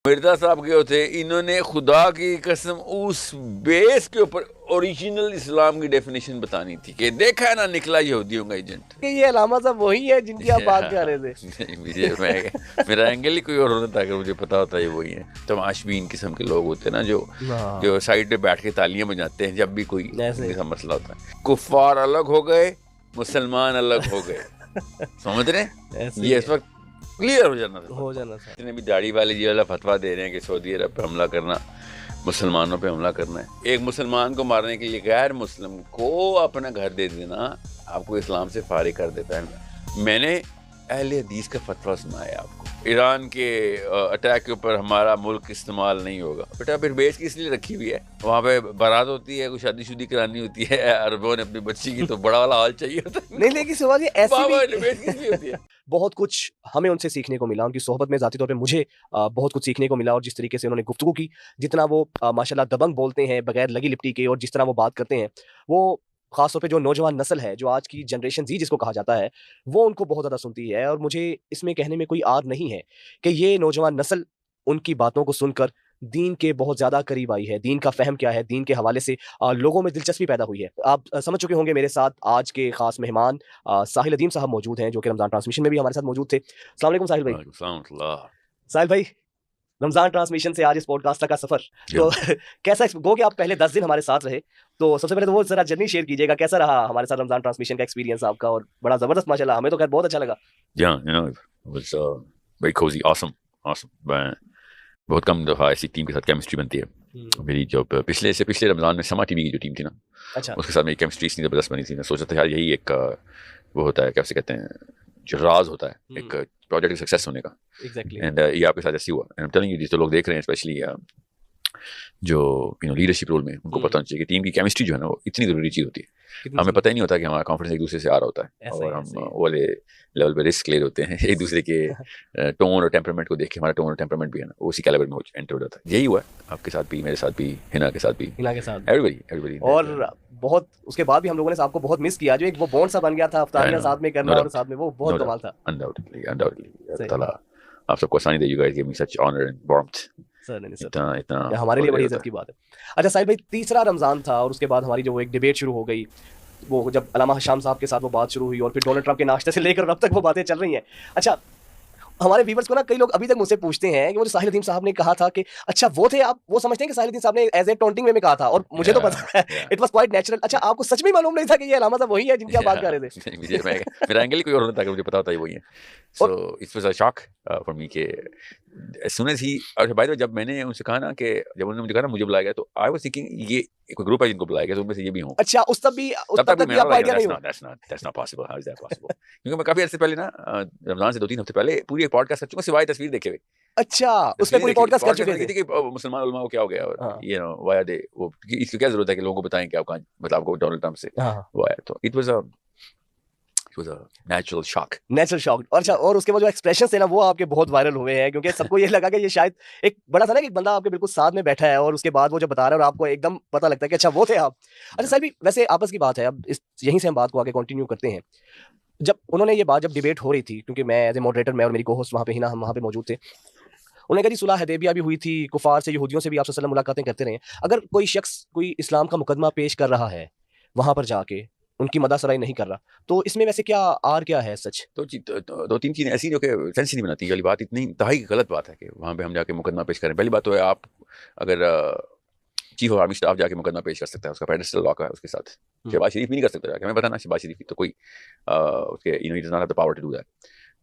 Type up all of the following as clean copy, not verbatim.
مرزا صاحب کے ہوتے, انہوں نے خدا کی قسم اس بیس کے اوپر اوریجنل اسلام کی ڈیفینیشن بتانی تھی کہ دیکھا ہے نا نکلا یہودیوں کا ایجنٹ. کہ یہ علامہ صاحب وہی ہے جن کی آپ بات کر رہے تھے. میرا اینگل ہی کوئی اور ہونا تھا, اگر مجھے پتا ہوتا ہے وہی ہیں. تماشبین قسم کے لوگ ہوتے ہیں نا جو سائڈ پہ بیٹھ کے تالیاں بجاتے ہیں جب بھی کوئی ایسا مسئلہ ہوتا ہے. کفار الگ ہو گئے, مسلمان الگ ہو گئے, سمجھ رہے ہیں؟ یہ اس وقت کلیئر ہو جانا تھا. اتنے بھی داڑھی والے یہ والا فتویٰ دے رہے ہیں کہ سعودی عرب پہ حملہ کرنا مسلمانوں پہ حملہ کرنا ہے. ایک مسلمان کو مارنے کے لیے غیر مسلم کو اپنا گھر دے دینا آپ کو اسلام سے فارغ کر دیتا ہے. میں نے اہل حدیث کا فتویٰ سنا ہے آپ کو, ایران کے اٹیک کے اوپر ہمارا ملک استعمال نہیں ہوگا. بیٹا پھر بیس کی اس لیے رکھی ہوئی ہے, وہاں پہ بارات ہوتی ہے, کوئی شادی شدی کرانی ہوتی ہے عربوں نے اپنی بچی کی, تو بڑا والا ہال چاہیے ہوتا ہے. نہیں لیکن سوال یہ ایسی بیس کس لیے ہوتی ہے. بہت کچھ ہمیں ان سے سیکھنے کو ملا, ان کی صحبت میں ذاتی طور پہ مجھے بہت کچھ سیکھنے کو ملا, اور جس طریقے سے انہوں نے گفتگو کی, جتنا وہ ماشاءاللہ دبنگ بولتے ہیں بغیر لگی لپٹی کے, اور جس طرح وہ بات کرتے ہیں, وہ خاص طور پہ جو نوجوان نسل ہے, جو آج کی جنریشن زی جس کو کہا جاتا ہے, وہ ان کو بہت زیادہ سنتی ہے. اور مجھے اس میں کہنے میں کوئی آر نہیں ہے کہ یہ نوجوان نسل ان کی باتوں کو سن کر دین کے بہت زیادہ قریب آئی ہے, دین کا فہم کیا ہے, دین کے حوالے سے لوگوں میں دلچسپی پیدا ہوئی ہے. آپ سمجھ چکے ہوں گے میرے ساتھ آج کے خاص مہمان ساحل ادیم صاحب موجود ہیں, جو کہ رمضان ٹرانسمیشن میں بھی ہمارے ساتھ موجود تھے. السلام علیکم ساحل بھائی. ساحل بھائی, رمضان ٹرانسمیشن سے آج اس پوڈ کاسٹ کا سفر تو کیسا گو کہ آپ پہلے 10 دن ہمارے ساتھ رہے, تو سب سے پہلے تو وہ ذرا جرنی شیئر کیجیے گا, کیسا رہا ہمارے ساتھ رمضان ٹرانسمیشن کا ایکسپیرینس آپ کا؟ اور بڑا زبردست ماشاءاللہ, ہمیں تو خیر بہت اچھا لگا. very cozy, awesome. بہت کم دفعہ ایسی ٹیم کے ساتھ کیمسٹری بنتی ہے میری. جو پچھلے رمضان میں سما ٹی وی کی جو ٹیم تھی نا, اس کے ساتھ میری کیمسٹری اتنی زبردست بنی تھی. میں سوچا تھا یار یہی ایک وہ ہوتا ہے, کیسے کہتے ہیں, جو راز ہوتا ہے ایک پروجیکٹ کے سکسیس ہونے کا. اینڈ یہ آپ کے ساتھ ایسے ہوا. اینڈ ٹیلنگ یو, جس لوگ دیکھ رہے ہیں اسپیشلی جو لیڈرشپ رول میں, ان کو پتہ ہونا چاہیے کہ ٹیم کی کیمسٹری جو ہے نا وہ اتنی ضروری چیز ہوتی ہے. ہمیں پتہ ہی نہیں ہوتا کہ ہمارا کانفیڈنس ایک دوسرے سے آ رہا ہوتا ہے, اور ہم والے لیول پہ رسک لے ہوتے ہیں ایک دوسرے کے ٹون اور ٹیمپرمنٹ کو دیکھ کے. ہمارا ٹون اور ٹیمپرمنٹ بھی ہے نا وہ اسی کیلیبر میں انٹر ہو جاتا ہے. یہی ہوا ہے آپ کے ساتھ بھی, میرے ساتھ بھی, ہنا کے ساتھ بھی, ایوریبڈی. اور بہت اس کے بعد بھی ہم لوگوں نے آپ کو بہت مس کیا, جو ایک وہ بونڈ سا بن گیا تھا افطاریاں ساتھ میں کرنا, اور ساتھ میں وہ بہت کمال تھا. انڈاؤٹلی تعالیٰ آپ سب کو آسانی دے. You guys give me such honour and warmth. ہمارے لیے بڑی عزت کی بات ہے. اچھا ساحل بھائی, تیسرا رمضان تھا, اور اس کے بعد ہماری جو ایک ڈیبیٹ شروع ہو گئی, وہ جب علامہ حشام صاحب کے ساتھ وہ بات شروع ہوئی, اور پھر ڈونلڈ ٹرمپ کے ناشتے سے لے کر اب تک وہ باتیں چل رہی ہیں. اچھا ہمارے ویورز کو نا کئی لوگ ابھی تک مجھ سے پوچھتے ہیں کہ وہ ساحل ادیم صاحب نے کہا تھا کہ اچھا وہ تھے, آپ وہ سمجھتے ہیں کہ ساحل ادیم صاحب نے ایز اے ٹونٹنگ وے میں کہا تھا, اور مجھے تو پتا ہے اٹ واز کوائٹ نیچرل. اچھا آپ کو سچ میں معلوم نہیں تھا کہ یہ علامہ صاحب وہی ہے جن کی آپ بات کر رہے تھے؟ میرا اینگل کوئی اور ہوتا ہے, مجھے پتا ہوتا ہے وہی ہے. So it was a shock for me کہ as soon as he, by the way, جب میں نے ان سے کہا نا کہ جب انہوں نے مجھے کہا نا مجھے بلایا گیا, تو آئی واز تھنکنگ یہ ایک گروپ ہے جن کو بلایا گیا, تو ان میں سے یہ بھی ہوں. اچھا اس تب بھی آپ کو آئیڈیا نہیں ہوا؟ That's not possible. How is that possible? کیونکہ میں کافی عرصے پہلے نا, رمضان سے 2-3 ہفتے پہلے پوری ایک پوڈ کاسٹ کر چکا سوائے تصویر دیکھے ہوئے. اچھا اس میں پوری پوڈ کاسٹ کر چکے تھے کہ مسلمان علماء کو کیا ہو گیا, اور یہ نا وایا دے, وہ اس کی کیا ضرورت ہے کہ لوگوں کو بتائیں کہ آپ کہاں, مطلب آپ کو ڈونلڈ ٹرمپ سے وہ آیا. تو اٹ واز اے نیچرل شاک. اور اس کے بعد جو ایکسپریشنز تھے نا وہ آپ کے بہت وائرل ہوئے ہیں, کیونکہ سب کو یہ لگا کہ یہ شاید ایک بڑا تھا نا کہ ایک بندہ آپ کے بالکل ساتھ میں بیٹھا ہے, اور اس کے بعد وہ جب بتا رہا ہے اور آپ کو ایک دم پتہ لگتا ہے کہ اچھا وہ تھے آپ. اچھا سر بھی ویسے آپس کی بات ہے, اب یہیں سے ہم بات کو آگے کنٹینیو کرتے ہیں. جب انہوں نے یہ بات جب ڈیبیٹ ہو رہی تھی, کیونکہ میں ایز اے ماڈریٹر, میں اور میری کو ہوسٹ وہاں پہ ہی نا, ہم وہاں پہ موجود تھے, انہوں نے کہا جی صلح حدیبیہ بھی ہوئی تھی, کفار سے یہودیوں سے بھی آپ صلی اللہ علیہ وسلم ملاقاتیں کرتے رہے ہیں, اگر کوئی شخص کوئی اسلام کا مقدمہ پیش کر رہا ہے وہاں پر جا کے, ان کی مدح سرائی نہیں کر رہا, تو اس میں ویسے کیا ہے سچ؟ تو 2-3 چیزیں ایسی جو کہ سینس نہیں بناتی. والی بات اتنی انتہائی غلط بات ہے کہ وہاں پہ ہم جا کے مقدمہ پیش کریں. پہلی بات تو ہے, آپ اگر چیف آف آرمی اسٹاف جا کے مقدمہ پیش کر سکتا ہے, اس کا پیڈسٹل لاک ہے اس کے ساتھ. شہباز شریف بھی نہیں کر سکتا, ہمیں پتہ نا شہباز شریف تو کوئی اس کے ہی does not have the power to do that.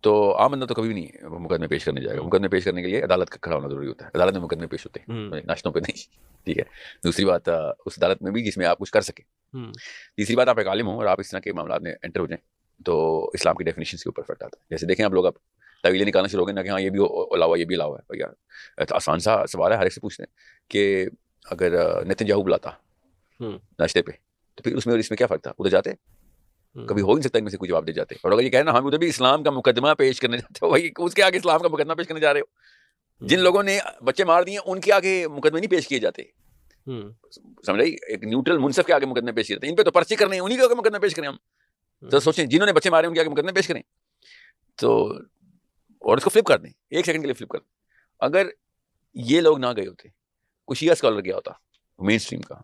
تو عام بندہ تو کبھی بھی نہیں مقدمے پیش کرنے جائے گا. مقدمے پیش کرنے کے لیے عدالت کا کھڑا ہونا ضروری ہوتا ہے. عدالت میں مقدمے پیش ہوتے ہیں, ناشتوں پہ نہیں, ٹھیک ہے. دوسری بات, اس عدالت میں بھی جس میں آپ کچھ کر سکیں. تیسری بات, آپ ایک عالم ہوں اور آپ اس طرح کے معاملات میں انٹر ہو جائیں تو اسلام کی ڈیفینیشنس کے اوپر فرق آتا ہے. جیسے دیکھیں آپ لوگ اب طویلیں نکالنا شروع ہو گئے نا کہ ہاں یہ بھی علاوہ یہ بھی علاوہ ہے. بھیا آسان سا سوال ہے, ہر ایک سے پوچھتے ہیں کہ اگر نتن یاہو بلاتا ناشتے پہ تو پھر اس میں اور اس میں کیا فرق تھا؟ ادھر جاتے کبھی ہو نہیں سکتا ان میں سے کوئی جواب دے جاتے. اور اگر یہ کہنا ہم ادھر بھی اسلام کا مقدمہ پیش کرنے جاتے ہو, بھائی اس کے آگے اسلام کا مقدمہ پیش کرنے جا رہے ہو. جن لوگوں نے بچے مار دیے ان کے آگے مقدمے نہیں پیش کیے جاتے, سمجھ رہی, ایک نیوٹرل منصف کے آگے مقدمے پیش کیے جاتے. ان پہ تو پرچے کرنے ہیں, انہیں کے آگے مقدمے پیش کریں ہم. تو سوچیں جنہوں نے بچے مارے ان کے آگے مقدمے پیش کریں. تو اور اس کو فلپ کر دیں, 1 سیکنڈ کے لیے فلپ کر دیں. اگر یہ لوگ نہ گئے ہوتے, کوئی شیعہ اسکالر گیا ہوتا مین اسٹریم کا,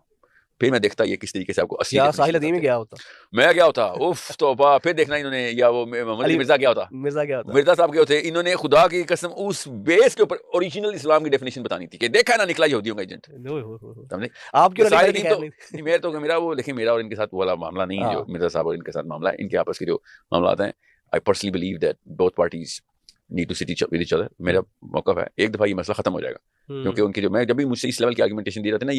پھر میں دیکھتا یہ کس طریقے سے آپ کو اصلی یا ساحل ادیم گیا ہوتا, میں گیا ہوتا اف توبہ, پھر دیکھنا انہوں نے, یا وہ محمد علی مرزا کیا ہوتا, مرزا صاحب کیا ہوتے, انہوں نے خدا کی قسم اس بیس کے اوپر اوریجنل اسلام کی ڈیفینیشن بتانی تھی کہ دیکھا نا نکلا یہودیوں کا ایجنٹ. آپ میرا وہ دیکھیں, میرا اور ان کے ساتھ والا معاملہ نہیں ہے جو مرزا صاحب اور ان کے ساتھ معاملہ ہے, ان کے آپس کے جو معاملات ہیں, I personally believe that both parties need to sit with each other. میرا موقف ہے ایک دفعہ یہ مسئلہ ختم ہو جائے گا, کیونکہ ان کے جو, میں جب بھی مجھ سے اس لیول کی آرگومنٹیشن دی رہتے ہیں نا,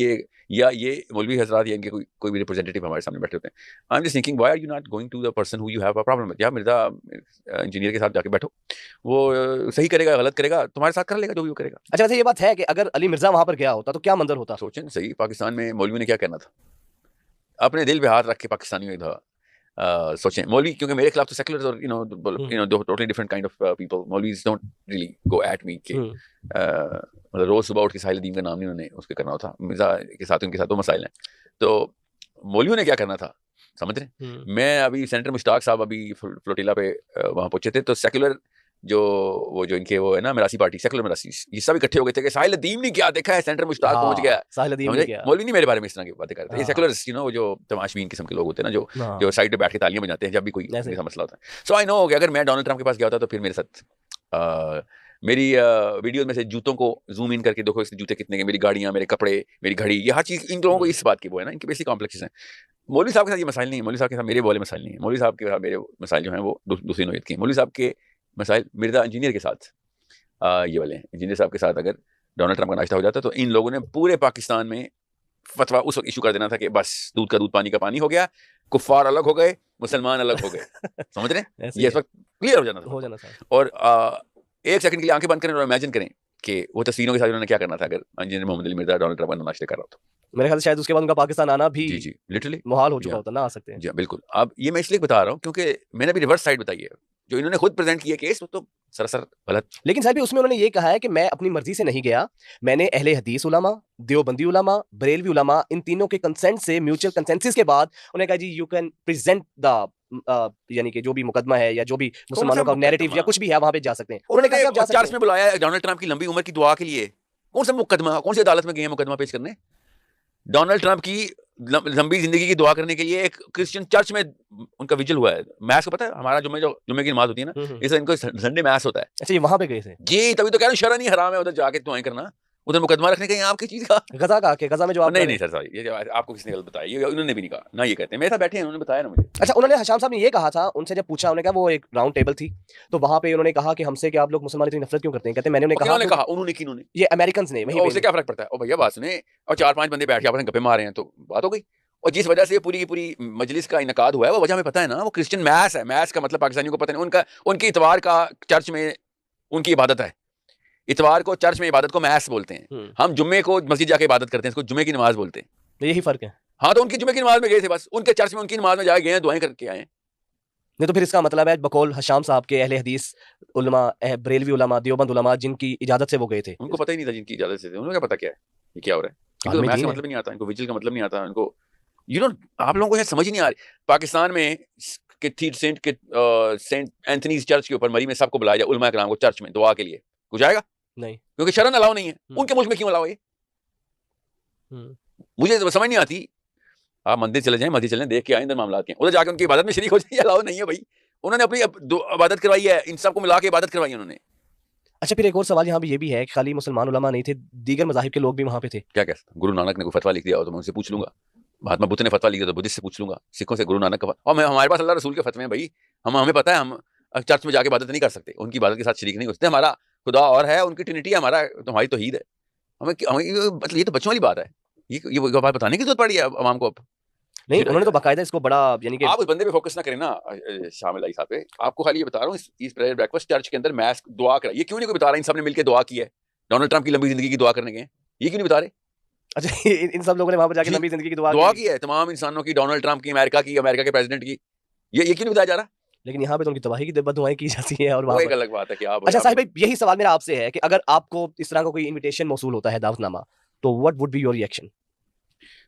یہ مولوی حضرات یا ان کے کوئی بھی ریپرزینٹیٹو ہمارے سامنے بیٹھے ہوتے ہیں, I am just thinking why are you not going to the person who you have a problem with. یا مرزا انجینئر کے ساتھ جا کے بیٹھو, وہ صحیح کرے گا غلط کرے گا تمہارے ساتھ کر لے گا جو بھی وہ کرے گا. اچھا ویسے یہ بات ہے کہ اگر علی مرزا وہاں پر گیا ہوتا تو کیا منظر ہوتا؟ سوچیں صحیح, پاکستان میں مولوی نے کیا کرنا تھا, اپنے دل پہ ہاتھ رکھ کے پاکستانیوں ایک دفعہ سوچیں. مولوی کیونکہ میرے خلاف تو سیکولرز اور totally different kind of people, مولویز don't really go at me کہ مطلب روز صبح اٹھ کے ساحل ادیم کا نام نہیں انہوں نے اس کے کرنا ہوتا, مرزا کے ساتھ ان کے ساتھ دو مسائل ہیں. تو مولویوں نے کیا کرنا تھا سمجھ رہے ہیں. میں ابھی سینیٹر مشتاق صاحب ابھی فلوٹیلا پہ وہاں پہنچے تھے, تو سیکولر جو ان کے وہ ہے نا مراسی پارٹی, سیکولر مراسی, یہ سب اکٹھے ہو گئے تھے کہ ساحل ادیم نے کیا دیکھا ہے, سینٹر مشتاق پہنچ گیا. مولوی نہیں میرے بارے میں اس طرح کی باتیں کرتے ہیں, سیکولرز وہ جو تماشبین قسم کے لوگ ہوتے ہیں نا, جو سائڈ پہ بیٹھ کے تالیاں بجاتے ہیں جب بھی کوئی ایسا مسئلہ ہوتا ہے. سو آئی نو کہ اگر میں ڈونلڈ ٹرمپ کے پاس گیا ہوتا تو پھر میرے ساتھ میری ویڈیوز میں سے جوتوں کو زوم ان کر کے دیکھو اس کے جوتے کتنے کے, میری گاڑیاں, میرے کپڑے, میری گھڑی, یہ ہر چیز ان لوگوں کو اس بات کی وہ ہے نا, ان کے بیسک کمپلیکسز ہیں. مولوی صاحب کے ساتھ یہ مسائل نہیں ہے, مولوی صاحب کے ساتھ میرے والے مسائل نہیں ہیں, مولوی صاحب کے ساتھ میرے مسائل جو ہیں وہ دوسری نوعیت کے ہیں. مولوی صاحب کے مسائل مرزا انجینئر کے ساتھ یہ والے ہیں. انجینئر صاحب کے ساتھ اگر ڈونلڈ ٹرمپ کا ناشتہ ہو جاتا تو ان لوگوں نے پورے پاکستان میں فتویٰ اس وقت ایشو کر دینا تھا کہ بس دودھ کا دودھ پانی کا پانی ہو گیا, کفار الگ ہو گئے, مسلمان الگ ہو گئے. سمجھ رہے ہیں, یہ اس وقت کلیئر ہو جانا تھا. اور ایک سیکنڈ کے لیے آنکھیں بند کریں اور امیجن کریں کہ وہ تصویروں کے ساتھ انہوں نے کیا کرنا تھا اگر انجینئر محمد علی مرزا ڈونلڈ ٹرمپ کا ناشتہ کر رہا تھا. میرے خیال سے شاید اس کے بعد ان کا پاکستان آنا بھی جی لٹرلی محال ہو چکا ہوتا, نہ آ سکتے ہیں. جی بالکل. اب یہ میں اس لیے بتا رہا ہوں کیونکہ میں نے ابھی ریورس سائڈ بتائی ہے, جو انہوں نے خود پریزنٹ کیا کیس وہ تو سراسر غلط. لیکن صاحب اس میں انہوں نے یہ کہا ہے کہ میں اپنی مرضی سے نہیں گیا, میں نے اہل حدیث علماء, دیوبندی علماء, بریلوی علماء, ان تینوں کے کنسنٹ سے میوچل کنسنسس کے بعد انہوں نے کہا جی یو کین پریزنٹ دا یعنی کہ جو بھی مقدمہ ہے یا جو بھی مسلمانوں کا نیریٹو یا کچھ بھی ہے وہاں پہ جا سکتے ہیں. انہوں نے کہا چارج میں بلایا ہے ڈونلڈ ٹرمپ کی لمبی عمر کی دعا کے لیے, کون سا مقدمہ, کون سی عدالت میں گئے ہیں مقدمہ پیش کرنے؟ ڈونلڈ ٹرمپ کی لمبی زندگی کی دعا کرنے کے لیے ایک کرسچن چرچ میں ان کا ویجل ہوا ہے. میس کو پتا ہے ہمارا جمعے کی نماز ہوتی ہے نا, اس ان کو سنڈے میس ہوتا ہے. اچھا یہ وہاں پہ گئے تھے جی, تبھی تو کہہ رہا ہوں شرع نہیں حرام ہے ادھر جا کے دعائیں کرنا, ادھر مقدمہ رکھنے کا آپ کی چیز کا غزہ کا کہ غزہ میں جو نہیں سر سوری, یہ آپ کو کس نے غلط بتایا, یہ انہوں نے بھی نہیں کہا نہ, یہ کہتے ہیں میرے ساتھ بیٹھے ہیں انہوں نے بتایا نا مجھے. اچھا انہوں نے حشام صاحب نے یہ کہا تھا, ان سے جب پوچھا, انہوں نے کہا وہ ایک راؤنڈ ٹیبل تھی تو وہاں پہ انہوں نے کہا کہ ہم سے کہ آپ لوگ مسلمان اتنی نفرت کیوں کرتے ہیں, کہتے ہیں میں نے کہا انہوں نے یہ امریکنز نے, اس سے کیا فرق پڑتا ہے, اور بھیا بات سنیں, اور 4-5 بندے بیٹھ کے آپس میں گپے مار رہے ہیں تو بات ہو گئی. اور جس وجہ سے پوری کی پوری مجلس کا انعقاد ہوا ہے وہ وجہ ہمیں پتہ ہے نا, وہ کرسچن میس ہے. میس کا مطلب پاکستانیوں کو پتہ نہیں, ان کی اتوار کا چرچ میں ان کی عبادت ہے, اتوار کو چرچ میں عبادت کو میس بولتے ہیں, ہم جمعے کو مسجد جا کے عبادت کرتے ہیں, اس کو جمعے کی نماز بولتے ہیں. یہی فرق ہے. ہاں تو ان کی جمعے کی نماز میں گئے تھے, بس ان کے چرچ میں ان کی نماز میں جا گئے ہیں, دعائیں کر کے آئے ہیں. نہیں تو پھر اس کا مطلب ہے بقول حشام صاحب کے اہل حدیث علماء, بریلوی علماء, دیوبند علماء جن کی اجازت سے وہ گئے تھے, ان کو پتہ ہی نہیں تھا جن کی اجازت سے تھے, انہوں نے کیا پتہ کیا ہے یہ کیا ہو رہا ہے. ان کو میس کا مطلب نہیں آتا, ان کو ویجل کا مطلب نہیں آتا, ان کو آپ لوگوں کو شاید سمجھ ہی نہیں آ رہی. پاکستان میں سینٹ اینتھنیز چرچ کے اوپر مری میں سب کو بلایا جائے, علماء کرام کو چرچ میں دعا کے لیے, کچھ جائے گا نہیں, کیونکہ شرن الاؤ نہیں ہے. ان کے ملک میں کیوں الاؤ ہے, مجھے سمجھ نہیں آتی. آپ مندر چلے جائیں, مسجد چلیں, دیکھ کے آئیں اندر معاملات کے, ادھر جا کے ان کی عبادت میں شریک ہو جائیں, الاؤ نہیں ہے بھائی. انہوں نے اپنی عبادت کروائی ہے, ان سب کو ملا کے عبادت کروائی انہوں نے. اچھا پھر ایک اور سوال یہاں پہ یہ بھی ہے کہ خالی مسلمان علماء نہیں تھے, دیگر مذاہب کے لوگ بھی وہاں پہ تھے. کیا کہتا گرو نانک نے کوئی فتویٰ لکھ دیا ہو تو میں ان سے پوچھ لوں گا, مہاتما بدھ نے فتویٰ لکھ دیا تو بدھسٹ سے پوچھ لوں گا, سکھوں سے گرو نانک کا, اور ہمارے پاس اللہ رسول کے فتوے ہیں بھائی, ہمیں پتہ ہے ہم چرچ میں جا کے عبادت نہیں کر سکتے, ان کی عبادت کے ساتھ شریک نہیں ہو سکتے. ہمارا خدا اور ہے, ان کی ٹرینٹی ہے, ہمارا تمہاری توحید ہے. مطلب یہ تو بچوں والی بات ہے, یہ بات بتانے کی ضرورت پڑی ہے عوام کو اب. نہیں انہوں نے تو باقاعدہ اس کو بڑا, یعنی کہ آپ اس بندے پہ فوکس نہ کریں نا شامل علی صاحب پہ, آپ کو خالی یہ بتا رہا ہوں اس پریئر بریکفاسٹ چرچ کے اندر میس دعا کرا, یہ کیوں نہیں کوئی بتا رہا ان سب نے مل کے دعا کی ہے, ڈونلڈ ٹرمپ کی لمبی زندگی کی دعا کرنے گئے, یہ کیوں نہیں بتا رہے. اچھا ان سب لوگوں نے وہاں پر جا کے لمبی زندگی کی دعا کی ہے, تمام انسانوں کی, ڈونلڈ ٹرمپ کی, امریکہ کے پریزیڈنٹ کی, یہ کیوں نہیں بتایا جا رہا. لیکن یہاں پہ تو ان کی تباہی کی دعائیں کی جاتی ہیں, اور وہ ایک الگ بات ہے کہ آپ. اچھا صاحب بھائی یہی سوال میرا آپ سے ہے کہ اگر آپ کو اس طرح کا کوئی انویٹیشن موصول ہوتا ہے, دعوت نامہ, تو what would be your reaction؟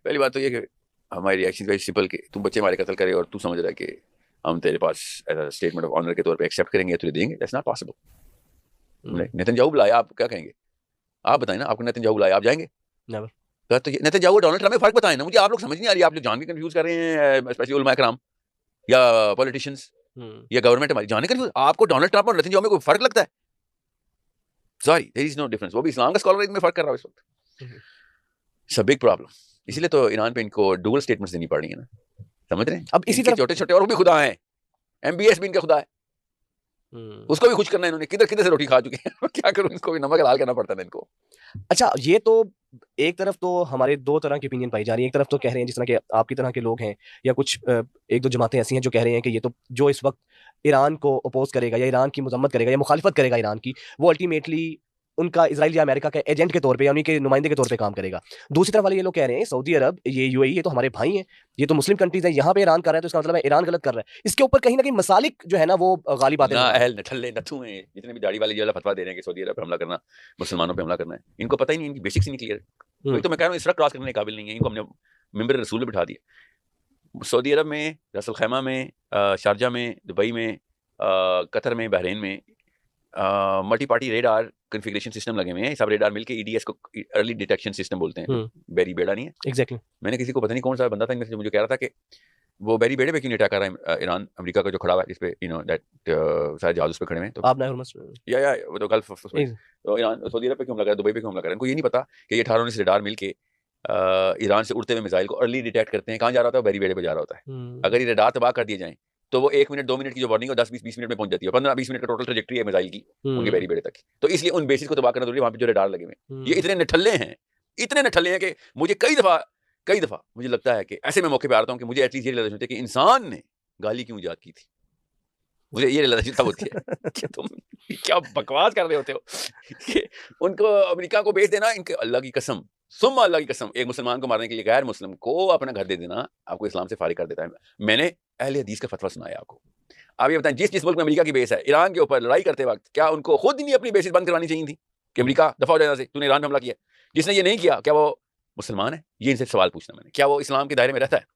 پہلی بات تو یہ کہ ہماری ریئیکشن ویری سمپل کہ تم بچے ہمارے قتل کرے اور تو سمجھ رہا ہے کہ ہم تیرے پاس as a statement of honour کے طور پہ ایکسیپٹ کریں گے, تجھے دیں گے, that's not possible. Netanyahu بلایا, آپ کیا کہیں گے, آپ بتائیں نا, آپ کو نیتن یاہو لائے, آپ جائیں گے؟ Never. تو نیتن یاہو ڈونلڈ ٹرمپ میں فرق بتائیں نا مجھے, آپ لوگ سمجھ نہیں آ رہی, آپ لوگ جان کے کنفیوز کر رہے ہیں, اسپیشلی علماء کرام یا پولیٹیشینس یا گورنمنٹ ہماری جانے کنفیوز. آپ کو ڈونلڈ ٹرمپ اور نیتن یاہو میں کوئی فرق لگتا ہے؟ سوری, دیر از نو ڈفرنس. وہ بھی اسلام کا اسکالر میں فرق کر رہا ہے اس وقت. It's a big problem. اسی لیے تو ایران پہ ان کو ڈوئل اسٹیٹمنٹس دینی پڑ رہی ہیں نا, سمجھ رہے ہیں؟ اب اسی طرح چھوٹے چھوٹے اور بھی خدا ہیں, ایم بی ایس بھی ان کا خدا ہے, اس کو بھی خوش کرنا ہے انہوں نے, کدھر کدھر سے روٹی کھا چکے ہیں, کیا کروں, ان کو بھی نمک حلال کرنا پڑتا ہے ان کو. اچھا, یہ تو ایک طرف تو ہمارے دو طرح کی opinion پائی جا رہی ہے. ایک طرف تو کہہ رہے ہیں جس طرح کہ آپ کی طرح کے لوگ ہیں, یا کچھ ایک دو جماعتیں ایسی ہیں جو کہہ رہے ہیں کہ یہ تو جو اس وقت ایران کو اپوز کرے گا یا ایران کی مذمت کرے گا یا مخالفت کرے گا ایران کی, وہ الٹیمیٹلی ان کا اسرائیل یا امریکہ کا ایجنٹ کے طور پہ یا ان کے نمائندے کے طور پہ کام کرے گا. دوسری طرف والے یہ لوگ کہہ رہے ہیں سعودی عرب, یہ UAE, یہ تو ہمارے بھائی ہیں, یہ تو مسلم کنٹریز ہیں, یہاں پہ ایران کر رہا ہے تو اس کا مطلب ہے ایران غلط کر رہا ہے. اس کے اوپر کہیں نہ کہیں مسالک جو ہے نا وہ غالب آتے نہ ہیں. اہل نٹھلے نتھو ہیں جتنے بھی داڑھی والے جو فتوا دے رہے ہیں کہ سعودی عرب پہ حملہ کرنا, مسلمانوں پہ حملہ کرنا ہے, ان کو پتہ ہی نہیں, ان کی بیسکس ہی نہیں کلیئر. وہی تو میں کہہ رہا ہوں, اس طرح کراس کرنے کے قابل نہیں ہے, ان کو ہم نے ممبر رسول میں بٹھا دیا. سعودی عرب میں, راس الخیمہ میں, شارجہ میں, دبئی میں, قطر میں, بحرین میں multi party radar configuration system لگے ہوئے ہیں. سب ریڈار مل کے EDS کو ارلی ڈیٹیکشن سسٹم بولتے ہیں, بیری بیڑا نہیں ہے. ایگزیکٹلی, میں نے کسی کو پتہ نہیں کون سا بندہ تھا ان میں سے جو مجھے کہہ رہا تھا کہ وہ بیری بیڑے پہ کیوں نہیں اٹیک کر رہا ہے ایران, امریکہ کا جو کھڑا ہوا ہے جس پہ دیٹ سارے جہاز اس پہ کھڑے ہوئے ہیں. تو آپ نہ یا وہ تو گلف, تو ایران سعودی عرب پہ کیوں حملہ کر رہا ہے, دبئی پہ کیوں حملہ کر رہا ہے. ان کو یہ نہیں پتا کہ یہ 18-19 ریڈار مل کے ایران سے اڑتے ہوئے میزائل کو ارلی ڈیٹیکٹ کرتے ہیں. کہاں جا رہا ہوتا ہے؟ بیری بیڑے پہ جا رہا ہوتا ہے. اگر یہ ریڈار تباہ کر دیے جائیں تو وہ 1 منٹ 2 منٹ کی جو وارننگ ہے 10-20 منٹ میں پہنچ جاتی ہے, 15-20 منٹ کا ٹوٹل ٹریجیکٹری ہے میزائل کی ان کے بیری بیڑے تک. تو اس لیے ان بیسز کو تباہ کرنا ضروری ہے وہاں پہ جو ریڈار لگے ہوئے ہیں. یہ اتنے نٹھلے ہیں کہ مجھے کئی دفعہ مجھے لگتا ہے کہ ایسے میں موقع پہ آتا ہوں کہ مجھے ایٹ لیسٹ یہ ریلائزیشن ہوتی ہے کہ انسان نے گالی کیوں ایجاد کی تھی. مجھے یہ ریلائزیشن تب ہوتی ہے کہ تم کیا بکواس کر رہے ہوتے ہو کہ ان کو امریکہ کو بیچ دینا, ان کے اللہ کی قسم ثم اللہ کی قسم, ایک مسلمان کو مارنے کے لیے غیر مسلم کو اپنا گھر دے دینا آپ کو اسلام سے فارغ کر دیتا ہے. میں نے اہل حدیث کا فتویٰ سنایا آپ کو. آپ یہ بتائیں, جس ملک میں امریکہ کی بیس ہے, ایران کے اوپر لڑائی کرتے وقت کیا ان کو خود نہیں اپنی بیسز بند کروانی چاہیے تھی کہ امریکہ دفاع ہو جانا سے, تو نے ایران پہ حملہ کیا. جس نے یہ نہیں کیا کیا وہ مسلمان ہے؟ یہ ان سے سوال پوچھنا میں نے, کیا وہ اسلام کے دائرے میں رہتا ہے؟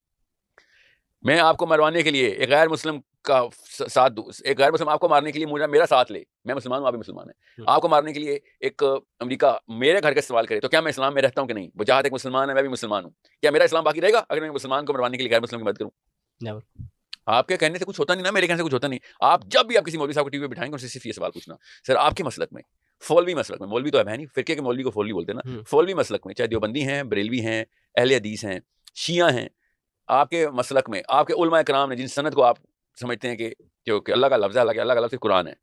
میں آپ کو مروانے کے لیے ایک غیر مسلم کا ساتھ دوں, ایک غیر مسلم آپ کو مارنے کے لیے میرا ساتھ لے, میں مسلمان ہوں آپ بھی مسلمان ہیں, آپ کو مارنے کے لیے ایک امریکہ میرے گھر کا استعمال کرے, تو کیا میں اسلام میں رہتا ہوں کہ نہیں؟ وہ جہاں تک مسلمان ہے میں بھی مسلمان ہوں, کیا میرا اسلام باقی رہے گا اگر میں مسلمان کو مروانے کے لیے غیر مسلم کی مدد کروں؟ آپ کے کہنے سے کچھ ہوتا نہیں نا, میرے کہنے سے کچھ ہوتا نہیں. آپ جب بھی آپ کسی مولوی صاحب کو ٹی وی پہ بٹھائیں گے ان سے صرف یہ سوال پوچھنا, سر آپ کے مسلک میں, فولوی مسلک میں, مولوی تو ہے نہیں, فرقے کے مولوی کو فولوی بولتے ہیں نا, فولوی مسلک میں چاہے دیوبندی ہیں, بریلوی ہیں, اہل حدیث ہیں, شیعہ ہیں, آپ کے مسلک میں آپ کے علماء کرام نے جن سند کو آپ سمجھتے ہیں کہ جو کہ اللہ کا لفظ ہے, حالانکہ اللہ کا لفظ قرآن ہے,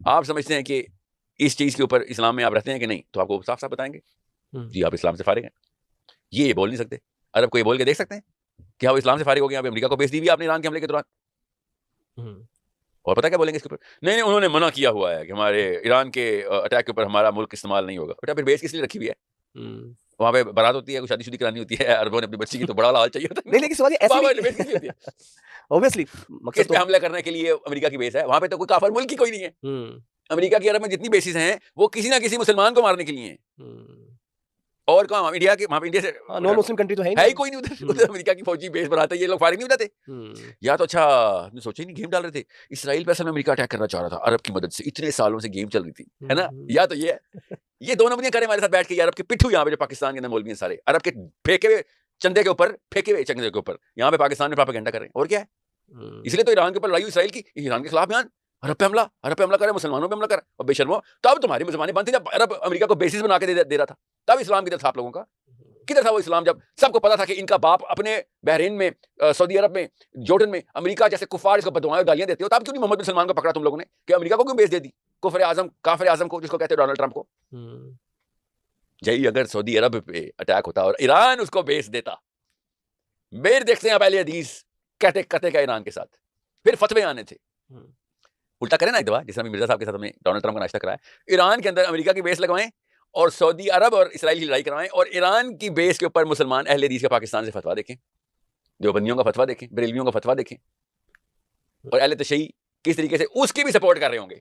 آپ سمجھتے ہیں کہ اس چیز کے اوپر اسلام میں آپ رہتے ہیں کہ نہیں, تو آپ کو صاف صاف بتائیں گے جی آپ اسلام سے فارغ ہیں. یہ بول نہیں سکتے. عرب کو یہ بول کے دیکھ سکتے ہیں کہ آپ اسلام سے فارغ ہو گئے, آپ امریکہ کو بیچ دی ہوئی آپ نے ایران کے حملے کے دوران, اور پتہ کیا بولیں گے اس کے اوپر؟ نہیں انہوں نے منع کیا ہوا ہے کہ ہمارے ایران کے اٹیک کے اوپر ہمارا ملک استعمال نہیں ہوگا. بیٹا پھر بیس کس لیے رکھی ہوئی ہے؟ وہاں پہ بارات ہوتی ہے, کوئی شادی شدی کرانی ہوتی ہے, عربوں نے اپنی بچی کی تو بڑا حال چاہیے ہوتا ہے. نہیں لیکن سوال ایسے obviously کس پہ حملہ کرنے کے لیے امریکہ کی بیس ہے؟ وہاں پہ تو کوئی کافر ملک کی کوئی نہیں ہے. امریکہ کی عرب میں جتنی بیسز ہیں وہ کسی نہ کسی مسلمان کو مارنے کے لیے ہیں. اور کہاں انڈیا کے, وہاں پہ انڈیا سے نان مسلم کنٹری تو ہے ہی کوئی نہیں ادھر امریکہ کی فوجی بیس بناتے ہیں, یہ لوگ فارغ نہیں ہو جاتے. یا تو اچھا ہم نے سوچا ہی نہیں, گیم ڈال رہے تھے. اسرائیل پہ اصل میں امریکہ اٹیک کرنا چاہ رہا تھا عرب کی مدد سے, اتنے سالوں سے گیم چل رہی تھی ہے نا. یا تو یہ دونوں بندیاں کریں ہمارے ساتھ بیٹھ کے, عرب کے پٹھو یہاں پہ جو پاکستان کے اندر مولوی ہیں سارے, عرب کے پھینکے ہوئے چندے کے اوپر, پھینکے ہوئے چندے کے اوپر یہاں پہ پاکستان میں پراپیگنڈا کر رہے ہیں. اور کیا ہے؟ اس لیے تو ایران کے اوپر لڑائی اسرائیل کی, ایران کے خلاف بیان, عرب پہ حملہ کرے, مسلمانوں پہ حملہ کرے. اور بے شرمو تب تمہاری مسلمانیں بنتی جب عرب امریکہ کو بیسس بنا کے دے رہا تھا, تب اسلام کدھر تھا آپ لوگوں کا؟ کدھر تھا وہ اسلام جب سب کو پتا تھا کہ ان کا باپ اپنے بحرین میں, سعودی عرب میں, جورڈن میں امریکہ جیسے کفار اس کو بددعائیں گالیاں دیتے ہو, تب کیوں نہیں محمد بن سلمان کو پکڑا تم لوگوں نے کہ امریکہ کو کیوں بیچ دے دی, کافر اعظم کو جس کو کہتے ہیں ڈونلڈ ٹرمپ کو؟ جی اگر سعودی عرب پہ اٹیک ہوتا اور ایران اس کو بیچ دیتا, میر دیکھتے ہیں آپ اہل حدیث کہتے کا ایران کے ساتھ پھر فتوے آنے تھے. الٹا کریں نا ایک دفعہ, جس طرح مرزا صاحب کے ساتھ ہم نے ڈونلڈ ٹرمپ کا ناشتہ کرایا, ایران کے اندر امریکہ کی بیس لگوائیں اور سعودی عرب اور اسرائیل کی لڑائی کروائیں, اور ایران کی بیس کے اوپر مسلمان اہل حدیث کا پاکستان سے فتویٰ دیکھیں, دیوبندیوں کا فتویٰ دیکھیں, بریلویوں کا فتویٰ دیکھیں, اور اہل تشیع کس طریقے سے اس کی بھی سپورٹ کر رہے ہوں گے.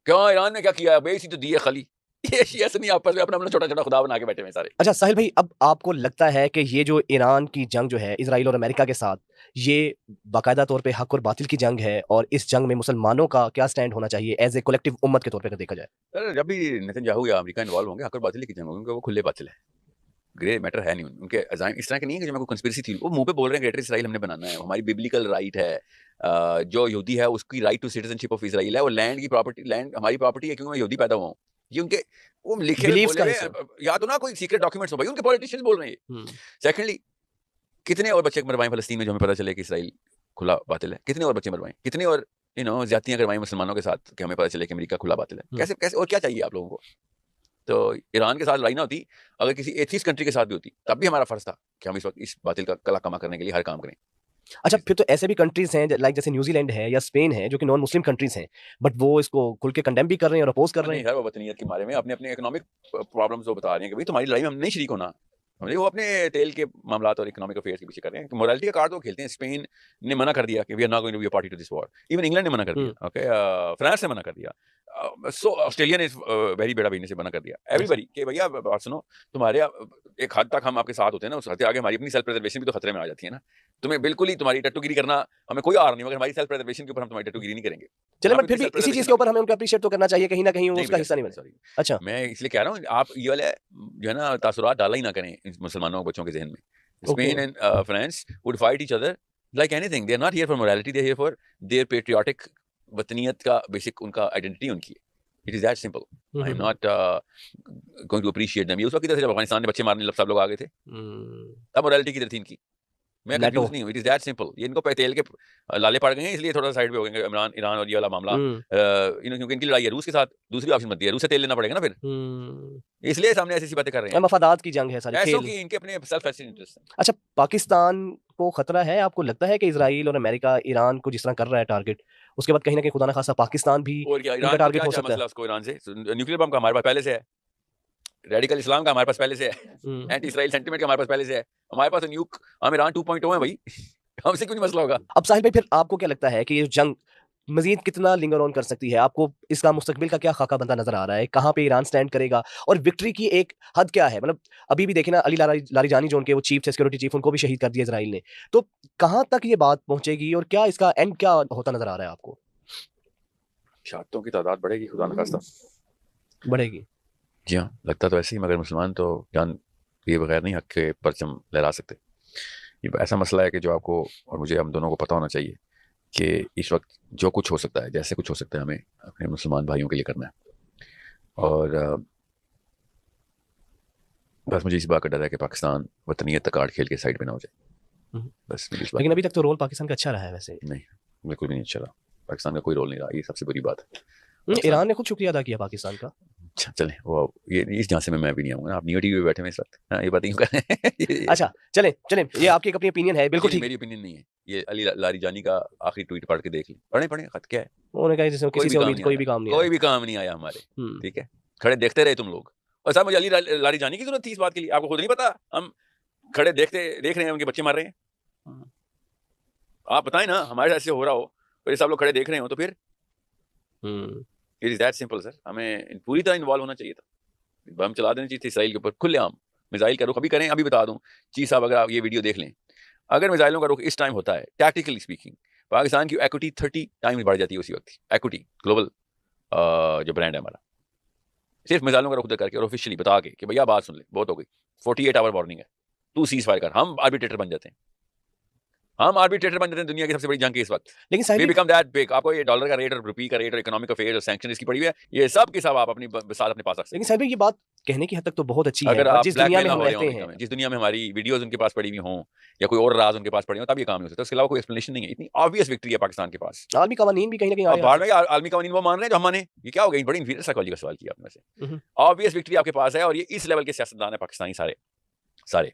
کیوں ایران نے کیا کیا, بیس ہی تو دی ہے خالی, یہ شیعہ سنی آپس میں اپنا اپنا چھوٹا چھوٹا خدا بنا کے بیٹھے ہوئے سارے. اچھا ساحل بھائی، اب آپ کو لگتا ہے کہ یہ جو ایران کی جنگ جو ہے اسرائیل اور امریکہ کے ساتھ، یہ باقاعدہ طور پہ حق اور باطل کی جنگ ہے، اور اس جنگ میں مسلمانوں کا کیا سٹینڈ ہونا چاہیے ایز اے کولیکٹیو امت کے طور پہ اگر دیکھا جائے؟ سر جب بھی نیتن یاہو یا امریکہ انوالو ہوں گے حق اور باطل کی جنگ ہوگی، وہ کھلے باطل ہے، گرے میٹر ہے نہیں. ان کے عزائم اس طرح کے نہیں ہے کہ جو میں کوئی کنسپریسی تھی، وہ منہ پہ بول رہے ہیں گریٹر اسرائیل ہم نے بنانا ہے، ہماری بیبلیکل رائٹ ہے. جو یہودی ہے اس کی right to citizenship of Israel ہے، وہ لینڈ کی پراپرٹی، لینڈ ہماری پراپرٹی ہے کیونکہ میں یہودی پیدا ہوا ہوں. یہ ان کے وہ لکھے ہوئے Beliefs بولے کا ہوئے حصہ. یا تو نہ کوئی سیکرٹ ڈاکیومنٹس ہو بھائی، ان کے پولیٹیشینز بول رہے ہیں. سیکنڈلی کتنے اور بچے مروائیں فلسطین میں جو ہمیں پتہ چلے کہ اسرائیل کھلا باطل ہے؟ کتنے اور بچے مروائیں، کتنے اور زیادتیاں کروائیں مسلمانوں کے ساتھ کہ ہمیں پتہ چلے کہ امریکہ کھلا باطل ہے؟ کیسے کیسے اور کیا چاہیے آپ لوگوں کو؟ تو ایران کے ساتھ لڑائی نہ ہوتی، اگر کسی ایتھیسٹ کنٹری کے ساتھ بھی ہوتی تب بھی ہمارا فرض تھا کہ ہم اس وقت اس باطل کا کلا کما کرنے کے لیے ہر کام کریں. اچھا پھر تو ایسے بھی کنٹریز ہیں لائک جیسے نیوزی لینڈ ہے یا اسپین ہے جو کہ نان مسلم کنٹریز ہیں، بٹ وہ اس کو کھل کے کنڈیم بھی کر رہے ہیں اور اپوز کر رہے ہیں. نہیں، ہر وطنیت کے بارے میں اپنے اپنے اکنامک پرابلمز وہ بتا رہے ہیں کہ بھائی تمہاری لڑائی میں ہم نہیں شریک ہونا. وہ اپنے تیل کے معاملات اور اکنامک افیئرس کے پیچھے کر رہے ہیں. مورالٹی کا کارڈ وہ کھیلتے ہیں. اسپین نے منع کر دیا کہ we are not going to be a party to this war. Even England نے منع کر دیا، اوکے، فرانس نے منع کر دیا، سو آسٹریلیا نے ویری بیڑا بہینے سے منع کر دیا. ایوری بڈی کہ بھیا بات سنو، تمہارے ایک حد تک ہم آپ کے ساتھ ہوتے ہیں نا، اس حد سے آگے ہماری اپنی سیلف پریزرویشن بھی تو خطرے میں آ جاتی ہے نا. تمہیں بالکل ہی تمہاری ٹٹو گیری کرنا ہمیں کوئی آر نہیں، مگر ہماری سیلف پریزرویشن کے اوپر ہم تمہاری ٹٹو گیری نہیں کریں گے. چلیں بٹ پھر بھی اسی چیز کے اوپر ہمیں ان کو اپریشیٹ تو کرنا چاہیے، کہیں نہ کہیں وہ اس کا حصہ نہیں بنے. سوری، اچھا میں اس لیے کہہ رہا ہوں آپ یہ والے جو ہے نا تاثرات ڈالا ہی نہ کریں مسلمانوں کے بچوں کے ذہن میں. Spain and France would fight each other like anything. They are not here for morality, they are here for their patriotic وطنیت کا بیسک ان کا آئیڈینٹی ان کی ہے. It is that simple. I am not going to appreciate them. یہ اس وقت کی طرح سے جب افغانستان میں بچے مارنے سب لوگ آگے تھے تب morality کی طرف تھی ان کی. میں کنفیوز نہیں ہوں. It is that simple. یہ ان کو تیل کے لالے پڑ گئے ہیں اس لیے تھوڑا سائڈ پہ ہو گئے عمران ایران اور یہ والا معاملہ، کیونکہ ان کی لڑائی ہے روس کے ساتھ، دوسری آپشن مت ہے، روس سے تیل لینا پڑے گا نا پھر، اس لیے سامنے ایسی باتیں کر رہے ہیں. مفادات کی جنگ ہے ساری، ایسوں کی ان کے اپنے سیلف انٹرسٹ ہیں. اچھا پاکستان کو خطرہ ہے؟ آپ کو لگتا ہے کہ اسرائیل اور امریکہ ایران کو جس طرح کر رہا ہے ٹارگٹ، اس کے بعد کہیں نہ کہیں خدا نہ خاصا پاکستان بھی اور کیا ان کا ایران ٹارگٹ ہو سکتا ہے؟ مسئلہ اس کو ایران سے نیوکلیر بم کا ہمارے پاس پہلے سے ہے، ریڈیکل اسلام کا ہمارے پاس پہلے سے ہے، اینٹی اسرائیل سینٹیمنٹ کا ہمارے پاس پہلے سے ہے. ہمارے پاس نیوک ہم ایران 2.0 ہیں بھائی، ہم سے کیوں نہیں مسئلہ ہوگا؟ اب ساحل بھائی پھر آپ کو کیا لگتا ہے کہ یہ جنگ مزید کتنا لنگر آن کر سکتی ہے؟ آپ کو اس کا مستقبل کا کیا خاکہ بنتا نظر آ رہا ہے؟ کہاں پہ ایران سٹینڈ کرے گا اور وکٹری کی ایک حد کیا ہے؟ مطلب ابھی بھی دیکھیں نا علی لاریجانی جو ان کے وہ چیف تھے، سیکورٹی چیف، ان کو بھی شہید کر دیا اسرائیل نے. تو کہاں تک یہ بات پہنچے گی اور کیا اس کا اینڈ کیا ہوتا نظر آ رہا ہے آپ کو؟ شہادتوں کی تعداد بڑھے گی خدا نخواستہ، بڑھے گی. جی ہاں لگتا تو ایسے ہی، مگر مسلمان تو جان یہ بغیر نہیں حق کے پرچم لہرا سکتے. یہ ایسا مسئلہ ہے کہ جو آپ کو اور مجھے ہم دونوں کو پتہ ہونا چاہیے کہ اس وقت جو کچھ ہو سکتا ہے، جیسے کچھ ہو سکتا ہے، ہمیں اپنے مسلمان بھائیوں کے لیے کرنا ہے. اور بس مجھے اس بات کا ڈر ہے کہ پاکستان وطنیت کا کارڈ کھیل کے سائڈ پہ نہ ہو جائے. بس مجھے اس بات لیکن ابھی تک تو رول پاکستان کا اچھا رہا ہے ویسے. نہیں، بالکل بھی نہیں اچھا رہا. پاکستان کا کوئی رول نہیں رہا، یہ سب سے بری بات ہے. ایران نے خود شکریہ ادا کیا پاکستان کا. چلیں وہ یہ اس جھانسے میں بھی نہیں آؤں گا. آپ نیو ٹی وی پہ بیٹھے ہیں اس وقت، ہاں یہ بات کیوں کر رہے ہیں؟ اچھا چلیں یہ آپ کی ایک اپنی اوپینین ہے، بالکل ٹھیک. میری اوپینین نہیں ہے. یہ علی لاریجانی کا آخری ٹویٹ پڑھ کے دیکھ لیں، پڑھیں خط کیا ہے. انہوں نے کہا جس میں کسی سے امید کوئی بھی کام نہیں آیا ہمارے. ٹھیک ہے، کھڑے دیکھتے رہے تم لوگ. اور صاحب مجھے علی لاریجانی کی ضرورت تھی اس بات کے لیے؟ آپ کو خود نہیں پتا ہم کھڑے دیکھ رہے ہیں ان کے بچے مار رہے ہیں؟ آپ بتائیں نا، ہمارے ساتھ سے ہو رہا ہو اور یہ سب لوگ کھڑے دیکھ رہے ہوں تو پھر اٹ از دیٹ سمپل سر. ہمیں پوری طرح انوالو ہونا چاہیے تھا. بم چلا دینا چاہیے تھا اسرائیل کے اوپر کھلے عام. میزائل کا رخ ابھی کریں، ابھی بتا دوں چیز صاحب، اگر آپ یہ ویڈیو دیکھ لیں، اگر میزائلوں کا رخ اس ٹائم ہوتا ہے ٹیکٹیکلی اسپیکنگ، پاکستان کی ایکوٹی 30 ٹائمز بڑھ جاتی ہے اسی وقت. ایکوٹی گلوبل جو برانڈ ہے ہمارا، صرف میزائلوں کا رخ ادھر کر کے اور آفیشلی بتا کے کہ بھیا بات سن لیں، بہت ہو گئی، 48 آور وارننگ ہے، تو سیز فائر کر. ہم آربیٹریٹر بن جاتے ہیں، ہم آربیٹریٹر بن جاتے ہیں دنیا کی سب سے بڑی جنگ کی اس وقت. لیکن we become that big. آپ کو یہ ڈالر کا ریٹ اور روپی کا ریٹ اور اکنامک افیئر اور سینکشن اس کی پڑی ہوئی ہے، یہ سب کے سب آپ اپنی ساتھ اپنے پاس رکھ سکتے ہیں. لیکن صاحب یہ بات کہنے کی حد تک تو بہت اچھی ہے. اگر آپ جس دنیا میں ہم بلیک میل رہتے ہیں، جس دنیا میں ہماری ویڈیوز ان کے پاس پڑی ہوئی ہوں یا کوئی اور راز ان کے پاس پڑے ہوں، تب یہ کام نہیں ہو سکتا. اس کے علاوہ کوئی ایکسپلینیشن نہیں ہے. اتنی آبویس وکٹری ہے پاکستان کے پاس. عالمی قوانین بھی کہیں نہ کہیں آ رہے ہیں. بعد میں عالمی قوانین وہ مان رہے ہیں جو ہم مانے. یہ کیا ہو گیا؟ بڑی انفیریئر سائیکالوجی کا سوال کیا آپ نے سے. آبویس وکٹری آپ کے پاس ہے، اور یہ اس لیول کے سیاستدان ہیں پاکستانی سارے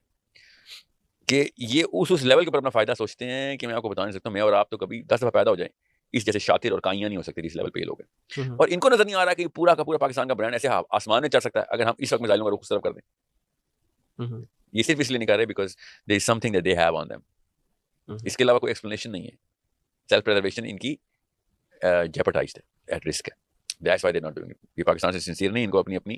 کہ یہ اس لیول کے اوپر اپنا فائدہ سوچتے ہیں کہ میں آپ کو بتا نہیں سکتا. میں اور آپ تو کبھی 10 دفعہ پیدا ہو جائیں اس جیسے شاطر اور کائیاں نہیں ہو سکتی اس لیول پہ یہ لوگ ہیں. اور ان کو نظر نہیں آ رہا کہ پورا کا پورا پاکستان کا برانڈ ایسے آسمان میں چڑھ سکتا ہے اگر ہم اس وقت میزائلوں کا رخ اس طرف کر دیں. یہ صرف اس لیے نہیں کر رہے because there is something that they have on them. اس کے علاوہ کوئی ایکسپلینیشن نہیں ہے. سیلف پریزرویشن ان کی جیپرٹائزڈ ہے، ایٹ رسک ہے. That's why they're not doing it. یہ پاکستان سے سنسیئر نہیں, ان کو اپنی اپنی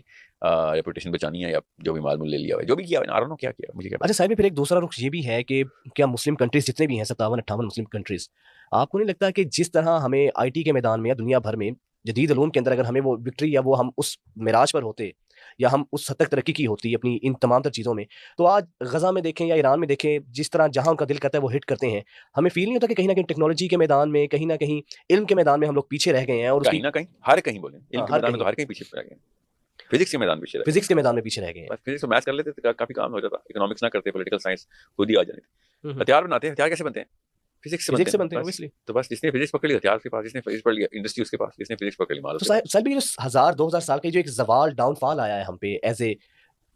ریپوٹیشن بچانی ہے, یا جو بھی مال مول لے لیا ہوا ہے, جو بھی کیا ہے, I don't know کیا کیا, مجھے کیا. اچھا صاحب پھر ایک دوسرا رخ یہ بھی ہے کہ کیا مسلم کنٹریز جتنے بھی ہیں 57-58 مسلم کنٹریز, آپ کو نہیں لگتا کہ جس طرح ہمیں آئی ٹی کے میدان میں یا دنیا بھر میں جدید علوم کے اندر اگر ہمیں وہ وکٹری یا وہ ہم اس معراج پر ہوتے یا ہم اس حد تک ترقی کی ہوتی اپنی ان تمام تر چیزوں میں, تو آج غزہ میں دیکھیں یا ایران میں دیکھیں, جس طرح جہاں ان کا دل کرتا ہے وہ ہٹ کرتے ہیں, ہمیں فیل نہیں ہوتا کہ کہیں نہ کہیں ٹیکنالوجی کے میدان میں, کہیں نہ کہیں علم کے میدان میں ہم لوگ پیچھے رہ گئے ہیں؟ اور اس کہیں نہ کہیں, ہر کہیں بولیں, علم کے میدان میں تو ہر کہیں پیچھے رہ گئے ہیں, فزکس کے میدان پیچھے رہ گئے, فزکس کے میدان میں پیچھے رہ گئے ہیں. بس فزکس میتھس کر لیتے تو کافی کام ہو جاتا, اکنامکس نہ کرتے, پولیٹیکل سائنس خود ہی آ جاتی تھی. ہتھیار بناتے ہیں, ہتھیار کیسے بنتے ہیں؟ فزکس سے بنتے ہیں. تو بس جس نے فزکس پکڑ لی ہتھیار اس کے پاس, جس نے فزکس پکڑ لیا انڈسٹری اس کے پاس, جس نے فزکس پکڑ لی مال. تو سر بھی جو 1000-2000 سال کا جو ایک زوال ڈاؤن فال آیا ہے ہم پہ ایز اے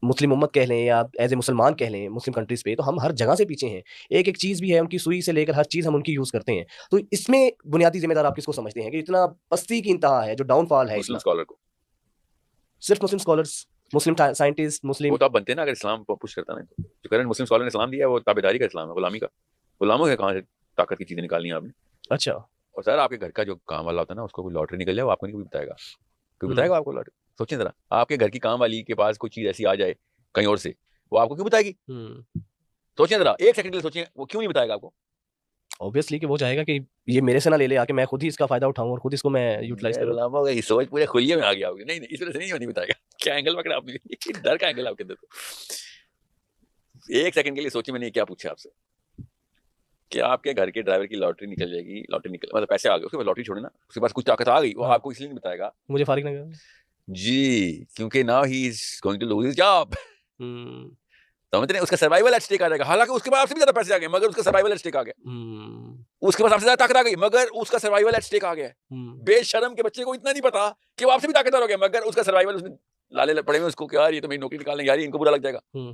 مسلم امت کہہ لیں یا ایز اے مسلمان کہہ لیں مسلم کنٹریز پہ, تو ہم ہر جگہ سے پیچھے ہیں. ایک ایک چیز بھی ہے ان کی سوئی سے لے کر ہر چیز ہم ان کی یوز کرتے ہیں. تو اس میں بنیادی ذمہ دار آپ کس کو سمجھتے ہیں کہ اتنا پستی کی انتہا ہے جو ڈاؤن فال ہے؟ مسلم اسکالر کو, صرف مسلم اسکالرس, مسلم سائنٹسٹ, مسلم, وہ تو آپ بنتے ہیں نا اگر اسلام پوش کرتا نا. جو کرنٹ مسلم اسکالر نے اسلام دیا ہے وہ تابعداری کا اسلام ہے, غلامی کا. غلاموں سے کہاں سے طاقت کی چیزیں نکالنی ہیں آپ نے؟ اچھا. اور سر آپ کے گھر کا جو کام والا ہوتا ہے نا, اس کو کوئی لاٹری نکل جائے وہ آپ کو نہیں بتائے گا, کوئی بتائے گا آپ کو لاٹری؟ سوچیں ذرا, آپ کے گھر کی کام والی کے پاس کوئی چیز ایسی آ جائے کہیں اور سے, وہ آپ کو کیوں بتائے گی؟ سوچیں ذرا, ایک سیکنڈ کے لیے سوچیں, وہ کیوں نہیں بتائے گا آپ کو؟ obviously کہ وہ چاہے گا کہ یہ میرے سے نہ لے لے آ کے میں خود ہی اس کا فائدہ اٹھاؤں اور خود اس کو میں یوٹیلائز کروں. غلاموں کا یہ سوچ پورے خلیے میں آ گیا ہوگی. نہیں نہیں, اس وجہ سے نہیں بتائے گا. کیا اینگل پکڑا آپ نے, ڈر کا اینگل آپ کے اندر. ایک سیکنڈ کے لیے سوچیں, میں نے کیا پوچھا آپ سے کہ آپ کے گھر کے ڈرائیور کی لاٹری نکل جائے گی, لاٹری نکل مطلب پیسے آ گئے, اس کے بعد لاٹری چھوڑے نا, اس کے پاس کچھ طاقت آ گئی, وہ آپ کو اس لیے نہیں بتائے گا مجھے فارغ نہ کریں جی, کیونکہ now he is going to lose his job. سمجھتے ہیں, اس کا سروائیول ایٹ اسٹیک آ جائے گا. حالانکہ اس کے پاس آپ سے بھی زیادہ پیسے آ گئے مگر اس کا سروائیول ایٹ اسٹیک آ گیا. اس کے پاس آپ سے زیادہ طاقت آ گئی مگر اس کا سروائیول ایٹ اسٹیک آ گیا. بے شرم کے بچے کو اتنا نہیں پتا کہ وہ آپ سے بھی طاقتور ہو گیا مگر اس کا سروائیول اس نے لالے پڑے ہوئے اس کو کہ یار یہ تو میری نوکری نکالنے یار ان کو برا لگ جائے گا.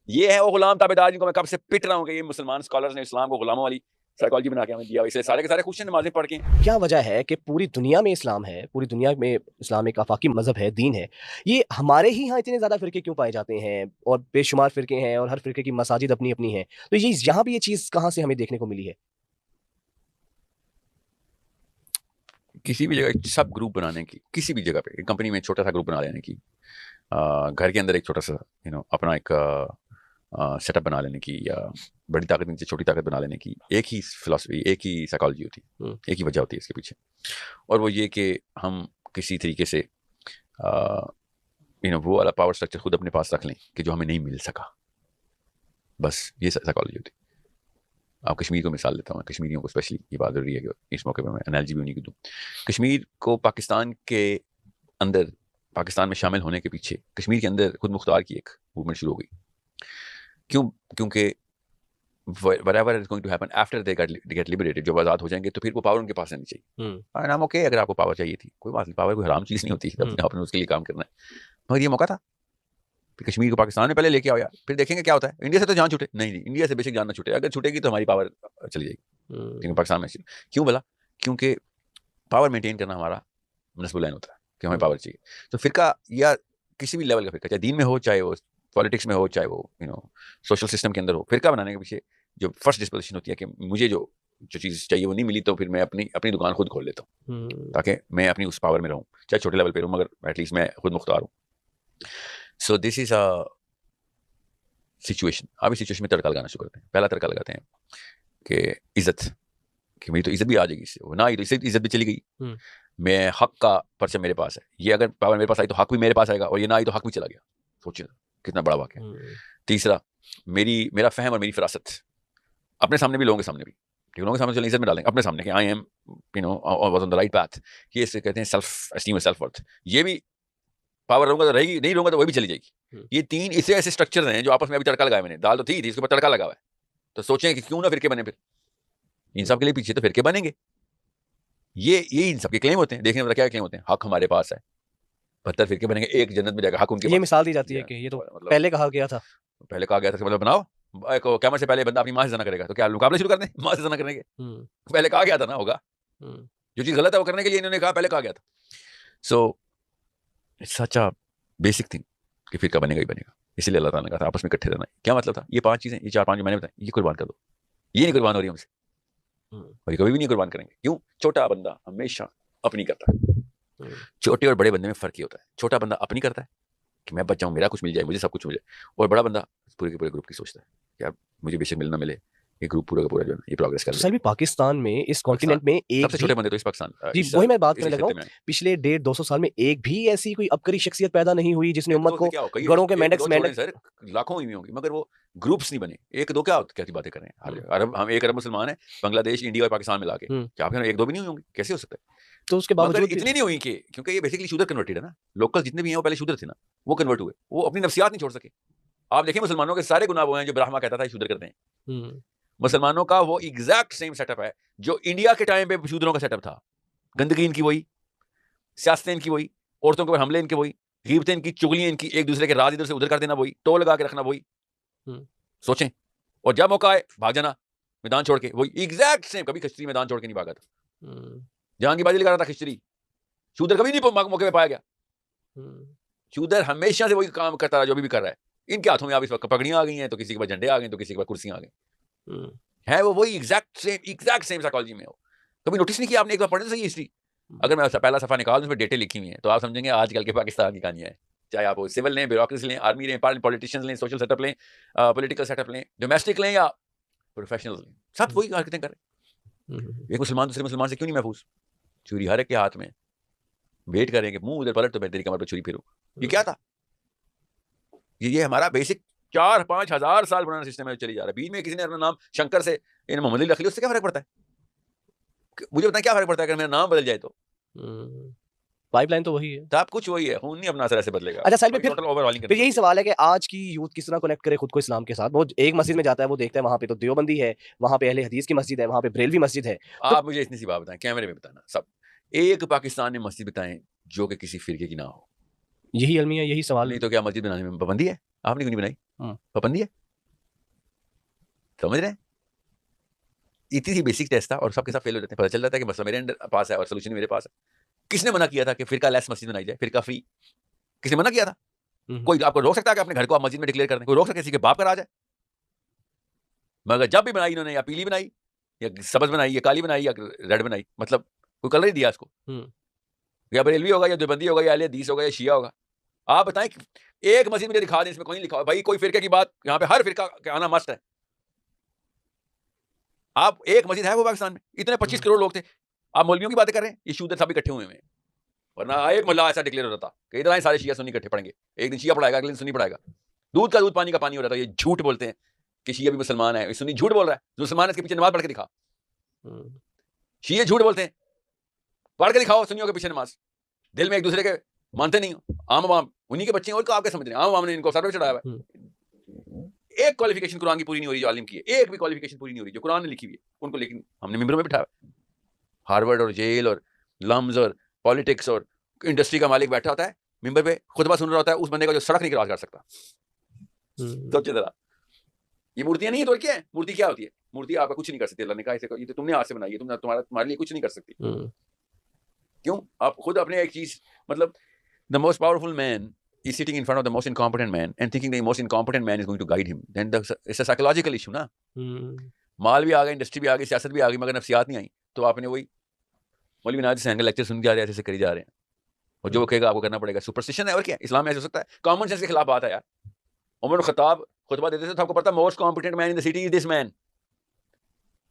یہ ہے وہ غلام تابعدار جن کو میں کب سے پٹ رہا ہوں کہ یہ مسلمان اسکالرز نے اسلام کو غلاموں والی سائیکالوجی بنا کے ہمیں دیا. اس لیے سارے کے سارے خوش ہیں, نمازیں پڑھ کے. کیا وجہ ہے کہ پوری دنیا میں اسلام ہے, پوری دنیا میں اسلام ایک آفاقی مذہب ہے, دین ہے, یہ ہمارے ہی ہاں اتنے زیادہ فرقے کیوں پائے جاتے ہیں اور بے شمار فرقے ہیں اور ہر فرقے کی مساجد اپنی اپنی ہیں؟ تو یہ یہاں بھی یہ چیز کہاں سے ہمیں دیکھنے کو ملی ہے؟ کسی بھی جگہ سب گروپ بنانے کی, کسی بھی جگہ پہ کمپنی میں چھوٹا سا گروپ بنا لینے کی, گھر کے اندر ایک چھوٹا سا اپنا ایک سیٹ اپ بنا لینے کی, یا بڑی طاقت نیچے چھوٹی طاقت بنا لینے کی, ایک ہی فلاسفی, ایک ہی سائیکالوجی ہوتی ہے, ایک ہی وجہ ہوتی ہے اس کے پیچھے. اور وہ یہ کہ ہم کسی طریقے سے وہ والا پاور اسٹرکچر خود اپنے پاس رکھ لیں کہ جو ہمیں نہیں مل سکا. بس یہ سائیکالوجی ہوتی ہے. آپ کشمیر کو مثال دیتا ہوں, کشمیریوں کو اسپیشلی یہ بات ضروری ہے کہ اس موقع پہ میں انالوجی بھی انہیں کی دوں. کشمیر کو پاکستان کے اندر, پاکستان میں شامل ہونے کے پیچھے کشمیر کے اندر خود مختار کی ایک موومنٹ شروع ہو گئی. کیونکہ whatever is going to happen after they get liberated, جب آزاد ہو جائیں گے تو پھر وہ پاور ان کے پاس رہنی چاہیے. نام اوکے, اگر آپ کو پاور چاہیے تھی کوئی بات نہیں, پاور کوئی حرام چیز نہیں ہوتی, آپ نے اس کے لیے کام کرنا ہے. مگر یہ موقع تھا کہ کشمیر کو پاکستان میں پہلے لے کے آؤ یار, پھر دیکھیں گے کیا ہوتا ہے. انڈیا سے تو جان چھوٹے نہیں, انڈیا سے بیشک جان نہ چھوٹے, اگر چھوٹے گی تو ہماری پاور چلی جائے گی. لیکن پاکستان میں کیوں بلا؟ کیونکہ پاور مینٹین کرنا ہمارا نصب العین ہوتا ہے کہ ہمیں پاور چاہیے. تو فرقہ یا کسی بھی لیول کا فرقہ, چاہے دین میں ہو, چاہے وہ پالیٹکس میں ہو, چاہے وہ سوشل سسٹم کے اندر ہو, فرقہ بنانے کے پیچھے جو فرسٹ ڈسپوزیشن ہوتی ہے کہ مجھے جو چیز چاہیے وہ نہیں ملی تو پھر میں اپنی دکان خود کھول لیتا ہوں تاکہ میں اپنی اس پاور میں رہوں, چاہے چھوٹے لیول پہ رہوں مگر ایٹ لیسٹ میں خود مختار ہوں. سو دس از اے سچویشن. آپ اس سچویشن میں تڑکا لگانا شروع کرتے ہیں. پہلا تڑکا لگاتے ہیں کہ عزت, کہ میری تو عزت بھی آ جائے گی اس سے, نہ تو عزت بھی چلی گئی, میں حق کا پرچم میرے پاس ہے, یہ اگر پاور میرے پاس آئی تو حق بھی میرے پاس آئے گا, اور یہ نہ آئی تو حق بھی چلا گیا. سوچیں کتنا بڑا واقعہ ہے. تیسرا میرا فہم اور میری فراست, اپنے سامنے بھی, لوگوں کے سامنے بھی, لوگوں کے سامنے چلیں عزت میں ڈالیں, اپنے سامنے کہ I am was on the right path, یہ اسے کہتے ہیں سیلف اسٹیم اور سیلف ورتھ. یہ بھی پاور رہوں گا تو رہے گی, نہیں رہوں گا تو وہ بھی چلی جائے گی. یہ تین اسے ایسے اسٹرکچر ہیں جو آپس میں ابھی تڑکا لگائے, میں نے دال تو تھی اس کے اوپر تڑکا لگا ہوا ہے. تو سوچیں کہ کیوں نہ فرقے بنے, پھر ان سب کے لیے پیچھے تو فرقے بنیں گے. یہ ان سب کے کلیم ہوتے ہیں. دیکھیں کیا کلیم ہوتے ہیں, حق ہمارے پاس ہے, 72 فرقے بنیں گے, ایک جنت میں جائے گا حق ان کے پاس. یہ مثال دی جاتی ہے کہ یہ تو پہلے کہا گیا تھا, کہ مطلب بناؤ قیامت سے پہلے بندہ اپنی ماں سے زنا کرے گا, تو کیا مقابلے شروع کر دیں ماں سے زنا کرنے کے؟ پہلے کہا گیا تھا نا ہوگا, جو چیز غلط ہے وہ کرنے کے لیے انہوں نے کہا, پہلے کہا گیا تھا. سو سچ اے بیسک تھنگ کہ فرقہ بنے گا ہی بنے گا. اسی لیے اللہ تعالیٰ نے کہا تھا آپس میں اکٹھے رہنا. کیا مطلب تھا؟ یہ 5 چیزیں, یہ 4-5 جو میں نے بتائی, یہ قربان کر دو. یہ نہیں قربان ہو رہی ہم سے, اور یہ کبھی بھی نہیں قربان کریں گے. کیوں؟ چھوٹا بندہ ہمیشہ اپنی کرتا ہے, چھوٹے اور بڑے بندے میں فرق یہ ہوتا ہے, چھوٹا بندہ اپنی کرتا ہے کہ میں بچہ ہوں, میرا کچھ مل جائے, مجھے سب کچھ مل جائے, اور بڑا بندہ پورے کے پورے گروپ کی سوچتا ہے کہ اب مجھے بے شک ملنا ملے, یہ گروپ پورا کا پورا جو ہے یہ پروگریس کر سر بھی پاکستان میں اس کانٹیننٹ میں ایک سب سے چھوٹے بندے تو اس پاکستان, جی وہی میں بات کرنے لگا ہوں, پچھلے 150-200 سال میں ایک بھی ایسی کوئی عبقری شخصیت پیدا نہیں ہوئی جس نے امت کو گڑوں کے مینڈکس سر لاکھوں ہوئی ہوں گی, مگر وہ گروپس نہیں بنے. ایک دو کیا کی باتیں کر رہے ہیں, عرب ہم 1 ارب مسلمان ہیں, بنگلہ دیش, انڈیا اور پاکستان ملا کے, کیا آپ 1-2 بھی نہیں ہوں گی, کیسے ہو سکتا ہے؟ تو اس کے باوجود اتنی نہیں ہوئی کہ کیونکہ یہ بیسیکلی شودر کنورٹڈ ہے نا, لوکل جتنے بھی ہیں وہ پہلے شودر تھے نا, وہ کنورٹ ہوئے, وہ اپنی نفسیات نہیں چھوڑ سکے. آپ دیکھیں مسلمانوں کے سارے گناہ وہ ہیں جو برہما کہتا تھا شودر کرتے ہیں. مسلمانوں کا وہ ایگزیکٹ سیم سیٹ اپ ہے جو انڈیا کے ٹائم پہ شودروں کا سیٹ اپ تھا. گندگی ان کی وہی, سیاستیں ان کی وہی, عورتوں کے حملے ان کے وہی, غیبتیں ان کی, چغلیاں ان کی, ایک دوسرے کے راز ادھر سے ادھر کر دینا وہی, ٹول لگا کے رکھنا وہی. سوچیں, اور جب موقع آئے بھاگ جانا میدان چھوڑ کے, وہی ایگزیکٹ سیم. کبھی کھچڑی میدان چھوڑ کے نہیں بھاگا تھا, جہاں کی بازی لگا رہا تھا کھچڑی. شودر کبھی نہیں موقع پہ پایا گیا. شودر ہمیشہ سے وہی کام کرتا رہا جو بھی کر رہا ہے. ان کے ہاتھوں میں اب اس وقت پگڑیاں آ گئی ہیں, تو کسی کے پاس جھنڈے آ گئے, تو کسی کے پاس کرسیاں آ گئی ہے. وہ وہی ایگزیکٹ سیم سائیکالوجی میں ہو. کبھی نوٹس نہیں کیا آپ نے؟ ایک بار پڑھنے سے ہسٹری, اگر میں پہلا صفحہ نکال دوں اس میں ڈیٹیں لکھی ہوئی ہیں, تو آپ سمجھیں گے آج کل کے پاکستان کی کہانیاں ہیں. چاہے آپ سول لیں, بیوروکریسی لیں, آرمی لیں, پولیٹیشینز لیں, سوشل سیٹ اپ لیں, پولیٹیکل سیٹ اپ لیں, ڈومیسٹک لیں یا پروفیشنل لیں, سب وہی حرکتیں کر رہے ہیں. ایک مسلمان دوسرے مسلمان سے کیوں نہیں محفوظ؟ چوری ہر ایک کے ہاتھ میں, ویٹ کریں کہ منہ ادھر پلٹ تو میں تیری کمر پہ چھری پھروں. یہ کیا تھا؟ یہ ہمارا بیسک 4-5 ہزار سال پرانا سسٹم ہے, چلی جا رہا ہے. بیچ میں کسی نے اپنا نام شنکر سے محمد علی رکھ لیا, اس سے کیا فرق پڑتا ہے؟ مجھے بتائیں کیا فرق پڑتا ہے اگر میرا نام بدل جائے؟ تو پائپ لائن تو وہی ہے, سب کچھ وہی ہے, خون نہیں اپنا اثر ایسے بدلے گا. اچھا سائل پھر یہی سوال ہے کہ آج کی یوتھ کس طرح کنیکٹ کرے خود کو اسلام کے ساتھ. وہ ایک مسجد میں جاتا ہے, وہ دیکھتا ہے وہاں پہ تو دیوبندی ہے, وہاں پہ اہل حدیث کی مسجد ہے, وہاں پہ بریلوی مسجد ہے. آپ مجھے اتنی سی بات بتائیں, کیمرے میں بتانا, سب ایک پاکستان میں مسجد بتائیں جو کہ کسی فرقے کی نہ ہو. یہی المیہ, یہی سوال. نہیں تو کیا مسجد بنانے میں پابندی ہے؟ آپ نے کیوں نہیں بنائی؟ پابندی ہے, سمجھ رہے ہیں؟ اتنی سی بیسک ٹیسٹ تھا اور سب کے ساتھ فیل ہو جاتے ہیں. پتہ چل جاتا ہے کہ مسئلہ میرے پاس ہے اور سولوشن میرے پاس ہے. کس نے منع کیا تھا کہ فرقہ لیس مسجد بنائی جائے, فرقہ فری؟ کس نے منع کیا تھا؟ کوئی آپ کو روک سکتا ہے کہ اپنے گھر کو آپ مسجد میں ڈکلیئر کر دیں؟ کوئی روک سکتا ہے کسی کے باپ کا راج ہے؟ مگر جب بھی بنائی انہوں نے, یا پیلی بنائی, یا سبز بنائی, یا کالی بنائی, یا ریڈ بنائی, مطلب کوئی کلر ہی دیا اس کو, یا بریلوی ہوگا, یا دیوبندی ہوگا, یا اہل حدیث ہوگا, یا شیعہ ہوگا. آپ بتائیں ایک مسجد مجھے دکھا دیں اس میں کوئی نہیں لکھا ہوا بھائی کوئی فرقے کی بات. یہاں پہ ہر فرقہ کا آنا مست ہے. آپ ایک مسجد ہے وہ پاکستان میں, اتنے 25 کروڑ لوگ تھے. آپ مولویوں کی باتیں کر رہے ہیں, یہ شودر سب اکٹھے ہوئے ہیں, ورنہ ایک ملا ایسا ڈکلیئر ہو رہا تھا کہ ادھر آئیں سارے شیعہ سنی اکٹھے پڑھیں گے, ایک دن شیعہ پڑھائے گا, اگلے دن سنی پڑھائے گا. دودھ کا دودھ پانی کا پانی ہو رہا تھا. یہ جھوٹ بولتے ہیں کہ شیعہ بھی مسلمان ہے, سنی جھوٹ بول رہا ہے. جو مسلمان ہے اس کے پیچھے نماز پڑھ کے دکھا. شیعہ جھوٹ بولتے ہیں, پڑھ کے دکھاؤ سنیوں کے پیچھے نماز. دل میں ایک دوسرے کے مانتے نہیں ہو. عام عوام انہی کے بچے ہیں, اور آپ کیا سمجھ رہے ہیں؟ عام عوام نے ان کو سر پہ چڑھایا ہوا ہے. ایک کوالیفیکیشن قرآن کی پوری نہیں ہو رہی جو عالم کی ہے, ایک بھی کوالیفیکیشن پوری نہیں ہو رہی جو قرآن نے لکھی ہوئی ہے ان کو, لیکن ہم نے ممبروں میں بٹھایا. ہارورڈ اور جیل اور لمز اور پالیٹکس اور انڈسٹری کا مالک بیٹھا ہوتا ہے ممبر پہ, خطبہ سن رہا ہوتا ہے اس بندے کا جو سڑک نہیں کراس کر سکتا. سوچے ذرا, یہ مورتیاں نہیں ہیں تو کیا ہے؟ مورتی کیا ہوتی ہے؟ مورتی آپ کا کچھ نہیں کر سکتی. اللہ نے کہا اسے یہ تو تم نے ہاتھ سے بنائی ہے, تمہارے لیے کچھ نہیں کر سکتی. کیوں؟ آپ خود اپنے ایک چیز, مطلب the most powerful man is sitting in front of the most incompetent man and thinking the most incompetent man is going to guide him. Then it's a psychological issue نا. مال بھی آ گیا, انڈسٹری بھی آ گئی, سیاست بھی آ گئی, مگر نفسیات نہیں آئی. تو آپ نے وہی مولوی ناجی حسین کا لیکچر سن کے آ رہے ہیں, ایسے کری جا رہے ہیں, اور جو کہے گا آپ کو کرنا پڑے گا. سپرسٹیشن ہے اور کیا, اسلام میں ایسے ہو سکتا ہے؟ کامن سینس کے خلاف بات ہے یار. عمر الخطاب خطبہ دیتے تھے تو آپ کو پتا most competent man in the city is this man.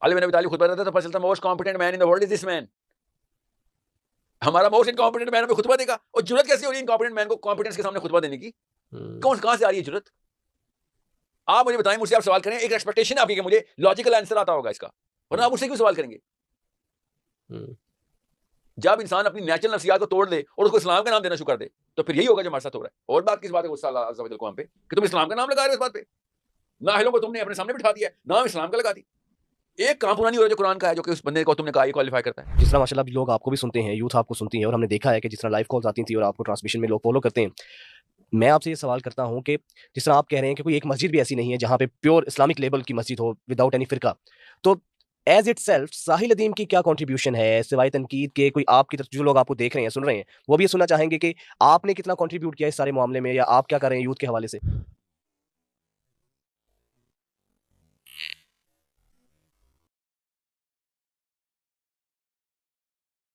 Ali bin Abi Talib خطبہ دیتے تو پتہ چلتا most competent man in the world is this man. ہمارا موسٹ انکمپیٹنٹ مین پہ خطبہ دے گا, اور جرت کیسے ہو رہی ہے انکمپیٹنٹ مین کو کمپیٹنس کے سامنے خطبہ دینے کی؟ کہاں سے آ رہی ہے جرت؟ آپ مجھے بتائیں, مجھ سے آپ سوال کریں, ایک ایکسپیکٹیشن ہے آپ کی کہ مجھے لاجیکل آنسر آتا ہوگا اس کا, ورنہ آپ مجھ سے کیوں سوال کریں گے؟ جب انسان اپنی نیچرل نفسیات کو توڑ دے اور اس کو اسلام کا نام دینا شروع کر دے, تو پھر یہی ہوگا جو ہمارے ساتھ ہو رہا ہے. اور بات کس بات ہے غصہ اللہ عز و جل کو ہم پہ کہ تم اسلام کا نام لگا رہے ہو اس بات پہ؟ نااہلوں کو تم نے اپنے سامنے بٹھا دیا ہے, نام اسلام کا لگا دی. ایک کام پورا نہیں ہو رہا جو قرآن کا ہے, جو کہ اس بندے کو تم نے کہا یہ کوالیفائی کرتا ہے. جس طرح ماشاء اللہ لوگ آپ کو بھی سنتے ہیں, یوتھ آپ کو سنتی ہے, اور ہم نے دیکھا ہے کہ جس طرح لائیو کالز آتی تھی اور آپ کو ٹرانسمیشن میں لوگ فالو کرتے ہیں. میں آپ سے یہ سوال کرتا ہوں کہ جس طرح آپ کہہ رہے ہیں کہ کوئی ایک مسجد بھی ایسی نہیں ہے جہاں پہ پیور اسلامک لیبل کی مسجد ہو وداؤٹ اینی فرقہ, تو ایز اٹ سیلف ساحل ادیم کی کیا کنٹریبیوشن ہے سوائے تنقید کے؟ کوئی آپ کی طرف جو لوگ آپ کو دیکھ رہے ہیں, سن رہے ہیں, وہ بھی یہ سننا چاہیں گے کہ آپ نے کتنا کنٹریبیوٹ کیا اس سارے معاملے میں, یا آپ کیا کر رہے ہیں یوتھ کے حوالے سے؟